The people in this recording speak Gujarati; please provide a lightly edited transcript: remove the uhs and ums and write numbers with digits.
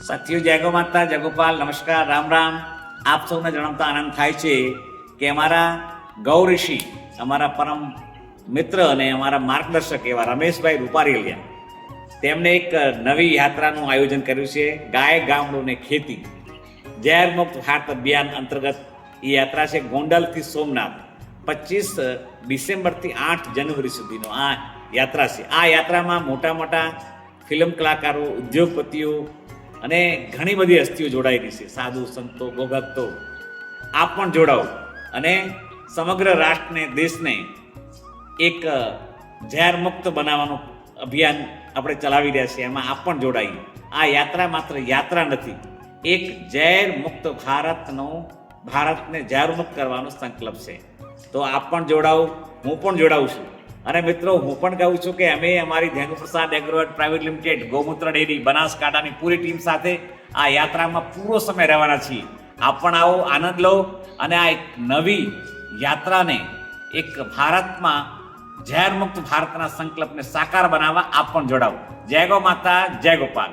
સાથીઓ, જય ગો માતા, જય ગોપાલ, નમસ્કાર, રામ રામ. આપ સૌને જણાવતા આનંદ થાય છે કે અમારા ગૌ-ઋષિ, અમારા પરમ મિત્ર અને અમારા માર્ગદર્શક એવા રમેશભાઈ રૂપારેલિયા, તેમણે એક નવી યાત્રાનું આયોજન કર્યું છે. ગાય, ગામડું ને ખેતી ઝેર મુક્ત ભારત અભિયાન અંતર્ગત એ યાત્રા છે. ગોંડલથી સોમનાથ 25 ડિસેમ્બરથી 8 જાન્યુઆરી સુધીનો આ યાત્રા છે. આ યાત્રામાં મોટા મોટા ફિલ્મ કલાકારો, ઉદ્યોગપતિઓ અને ઘણી બધી હસ્તીઓ જોડાયેલી છે. સાધુ, સંતો, ભોગતો, આપ પણ જોડાઓ અને સમગ્ર રાષ્ટ્રને, દેશને એક ઝેર મુક્ત બનાવવાનું અભિયાન આપણે ચલાવી રહ્યા છીએ. એમાં આપ પણ જોડાઈએ. આ યાત્રા માત્ર યાત્રા નથી, એક ઝેર મુક્ત ભારતને ઝેર મુક્ત કરવાનો સંકલ્પ છે. તો આપ પણ જોડાઓ, હું પણ જોડાઉં છું. અને મિત્રો, હું પણ કહું છું કે અમે અમારી ધેનુ પ્રસાદ એગ્રોવેટ પ્રાઇવેટ લિમિટેડ, ગૌમૂત્ર ડેરી, બનાસકાંઠાની પૂરી ટીમ સાથે આ યાત્રામાં પૂરો સમય રહેવાના છીએ. આપ પણ આવો, આનંદ લો અને આ એક નવી યાત્રાને એક ભારતમાં ઝેર મુક્ત ભારતના સંકલ્પને સાકાર બનાવવા આપ પણ જોડાવો. જય ગૌ માતા, જય ગોપાલ.